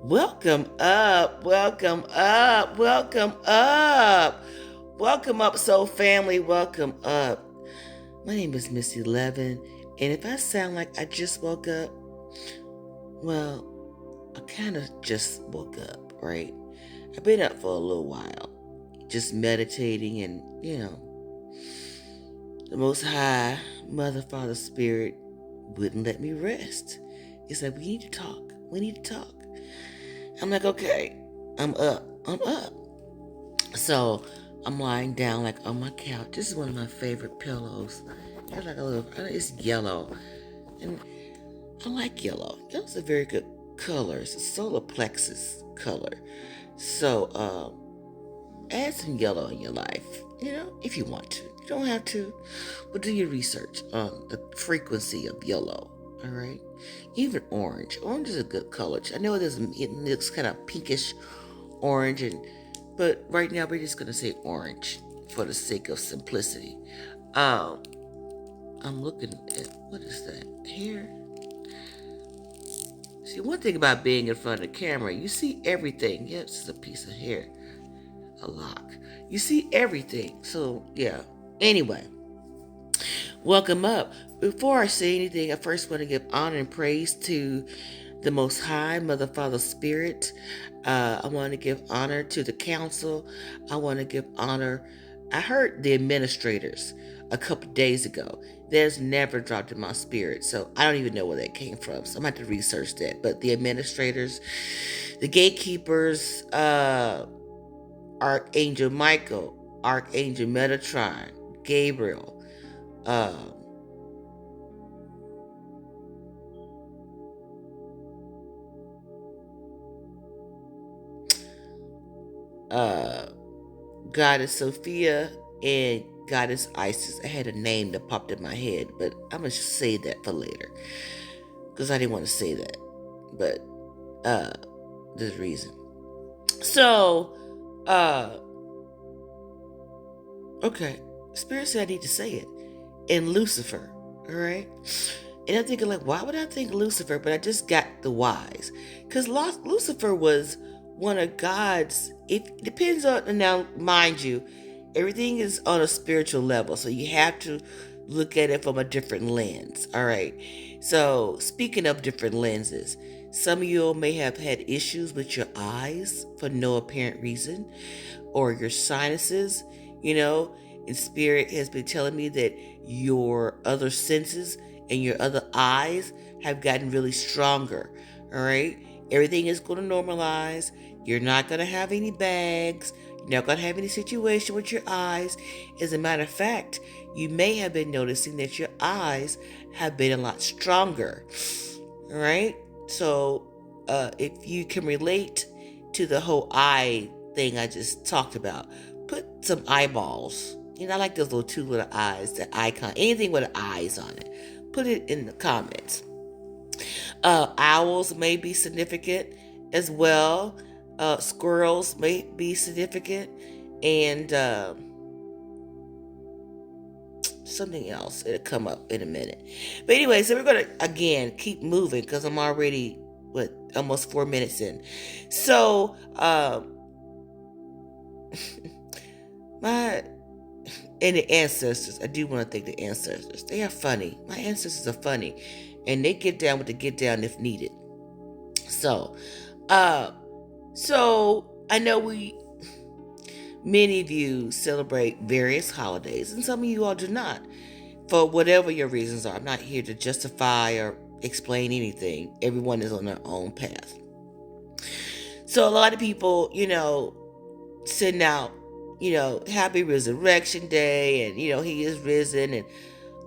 Welcome up, welcome up, welcome up. Welcome up, soul family, welcome up. My name is Missy Levin, and if I sound like I just woke up, well, I kind of just woke up, right? I've been up for a little while, just meditating, and the Most High, Mother, Father, Spirit wouldn't let me rest. He said, we need to talk, we need to talk. I'm like, okay, I'm up. So I'm lying down like on my couch. This is one of my favorite pillows. It's like a little, it's yellow. And I like yellow. Yellow's a very good color. It's a solar plexus color. So add some yellow in your life, if you want to. You don't have to, but do your research on the frequency of yellow. All right. Even orange. Orange is a good color. I know it looks kind of pinkish orange, but right now we're just gonna say orange for the sake of simplicity. Um, I'm looking at what is that hair? See, one thing about being in front of the camera, you see everything. Yeah, it's a piece of hair, a lock. You see everything. So yeah. Anyway, welcome up. Before I say anything, I first want to give honor and praise to the Most High, Mother, Father, Spirit. I want to give honor to the council. I want to give honor. I heard the administrators a couple days ago. There's never dropped in my spirit, so I don't even know where that came from. So I'm going to have to research that. But the administrators, the gatekeepers, Archangel Michael, Archangel Metatron, Gabriel, uh, uh, Goddess Sophia, and Goddess Isis. I had a name that popped in my head, but I'm gonna just say that for later because I didn't want to say that. But there's a reason. So, okay, Spirit said I need to say it. And Lucifer, all right. And I'm thinking, like, why would I think Lucifer? But I just got the whys. Because Lucifer was one of God's, it depends on, now, mind you, everything is on a spiritual level. So you have to look at it from a different lens. All right. So, speaking of different lenses, some of you may have had issues with your eyes for no apparent reason, or your sinuses, and Spirit has been telling me that your other senses and your other eyes have gotten really stronger. All right. Everything is going to normalize. You're not going to have any bags. You're not going to have any situation with your eyes. As a matter of fact, you may have been noticing that your eyes have been a lot stronger. All right. So, if you can relate to the whole eye thing I just talked about, put some eyeballs. I like those little two little eyes, the icon, anything with eyes on it. Put it in the comments. Owls may be significant as well. Squirrels may be significant. And something else. It'll come up in a minute. But anyway, so we're going to, again, keep moving because I'm already, almost 4 minutes in. So, my and the ancestors, I do want to thank the ancestors. They are funny. My ancestors are funny, and they get down with the get down if needed. So, I know many of you celebrate various holidays, and some of you all do not, for whatever your reasons are. I'm not here to justify or explain anything. Everyone is on their own path. So a lot of people, send out, happy resurrection day, and he is risen, and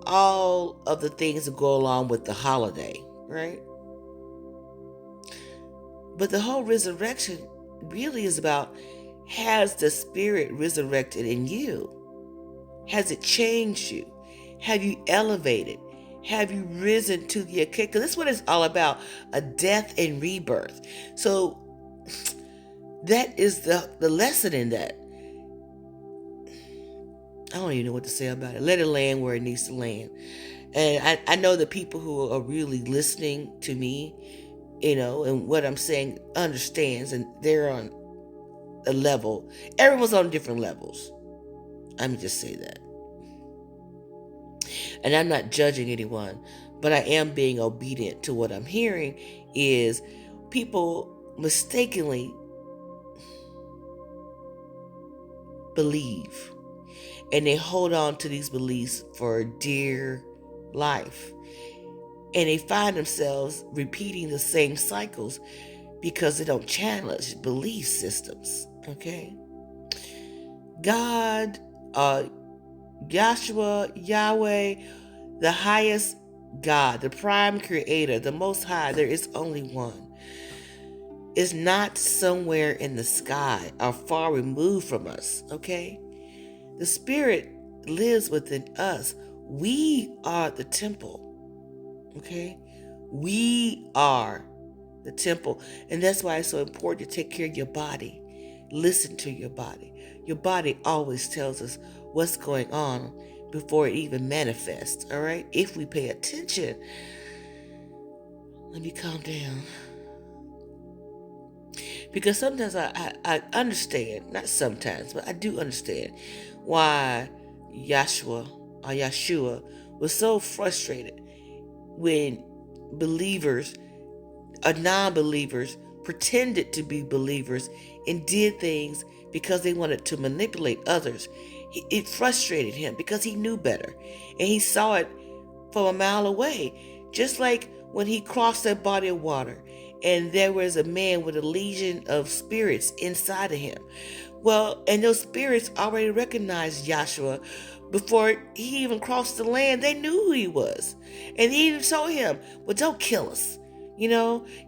all of the things that go along with the holiday, right? But the whole resurrection really is about, has the spirit resurrected in you? Has it changed you? Have you elevated? Have you risen to the occasion? Because that's what it's all about, a death and rebirth. So that is the lesson in that. I don't even know what to say about it. Let it land where it needs to land. And I know the people who are really listening to me, and what I'm saying understands, and they're on a level. Everyone's on different levels. Let me just say that. And I'm not judging anyone, but I am being obedient to what I'm hearing is people mistakenly believe, and they hold on to these beliefs for dear life. And they find themselves repeating the same cycles because they don't challenge belief systems. Okay? God, Yahshua, Yahweh, the highest God, the prime creator, the most high, there is only one, is not somewhere in the sky or far removed from us. Okay? The Spirit lives within us. We are the temple. Okay? We are the temple. And that's why it's so important to take care of your body. Listen to your body. Your body always tells us what's going on before it even manifests. All right? If we pay attention. Let me calm down. Because sometimes I understand, not sometimes, but I do understand why Yahshua was so frustrated when believers or non-believers pretended to be believers and did things because they wanted to manipulate others. It frustrated him because he knew better, and he saw it from a mile away. Just like when he crossed that body of water and there was a man with a legion of spirits inside of him. Well, and those spirits already recognized Yahshua before he even crossed the land. They knew who he was. And he even told him, well, don't kill us. He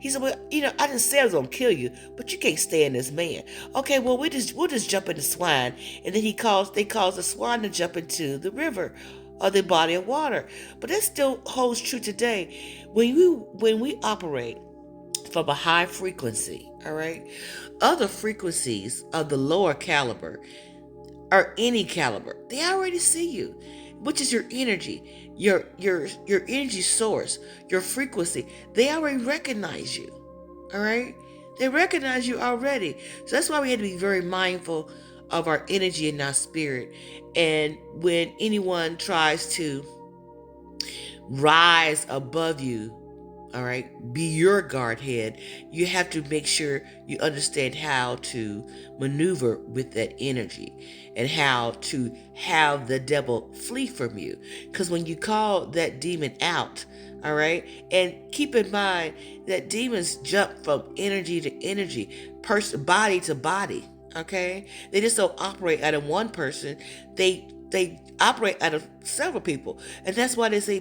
said, well, I didn't say I was going to kill you, but you can't stay in this man. Okay, well, we'll just jump in the swine. And then they cause the swine to jump into the river or the body of water. But that still holds true today. When we operate from a high frequency, all right, other frequencies of the lower caliber or any caliber, they already see you, which is your energy, your energy source, your frequency. They already recognize you. All right, they recognize you already. So that's why we have to be very mindful of our energy and our spirit. And when anyone tries to rise above you, all right, be your guard head, you have to make sure you understand how to maneuver with that energy and how to have the devil flee from you. Because when you call that demon out, all right, and keep in mind that demons jump from energy to energy, body to body. Okay, they just don't operate out of one person. They operate out of several people, and that's why they say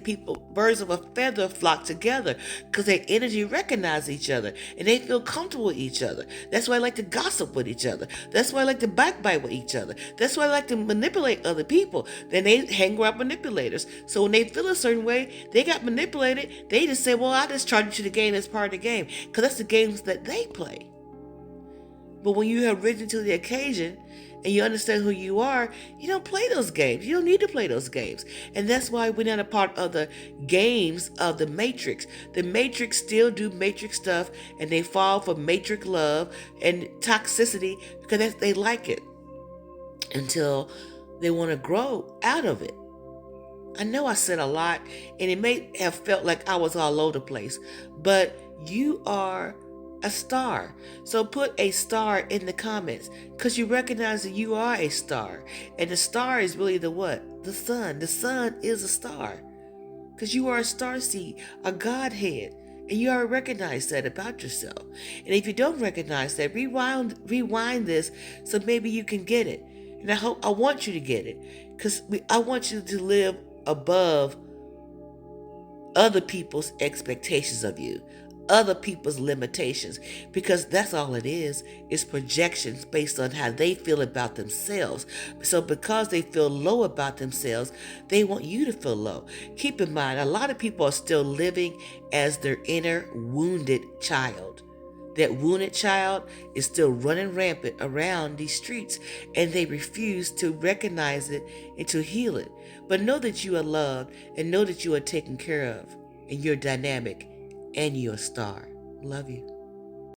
birds of a feather flock together, because their energy recognize each other and they feel comfortable with each other. That's why I like to gossip with each other. That's why I like to backbite with each other. That's why I like to manipulate other people. Then they hang around manipulators. So when they feel a certain way, they got manipulated. They just say, "Well, I just charge you to the game as part of the game," because that's the games that they play. But when you have risen to the occasion and you understand who you are, you don't play those games. You don't need to play those games. And that's why we're not a part of the games of the Matrix. The Matrix still do Matrix stuff, and they fall for Matrix love and toxicity because they like it until they want to grow out of it. I know I said a lot, and it may have felt like I was all over the place, but you are a star. So put a star in the comments, because you recognize that you are a star. And the star is really the what? The sun. The sun is a star, because you are a star seed, a Godhead. And you already recognize that about yourself. And if you don't recognize that, rewind this so maybe you can get it. And I want you to get it, because I want you to live above other people's expectations of you, other people's limitations, because that's all it is projections based on how they feel about themselves. So because they feel low about themselves, they want you to feel low. Keep in mind, a lot of people are still living as their inner wounded child. That wounded child is still running rampant around these streets, and they refuse to recognize it and to heal it. But know that you are loved, and know that you are taken care of, and you're dynamic, and you're a star. Love you.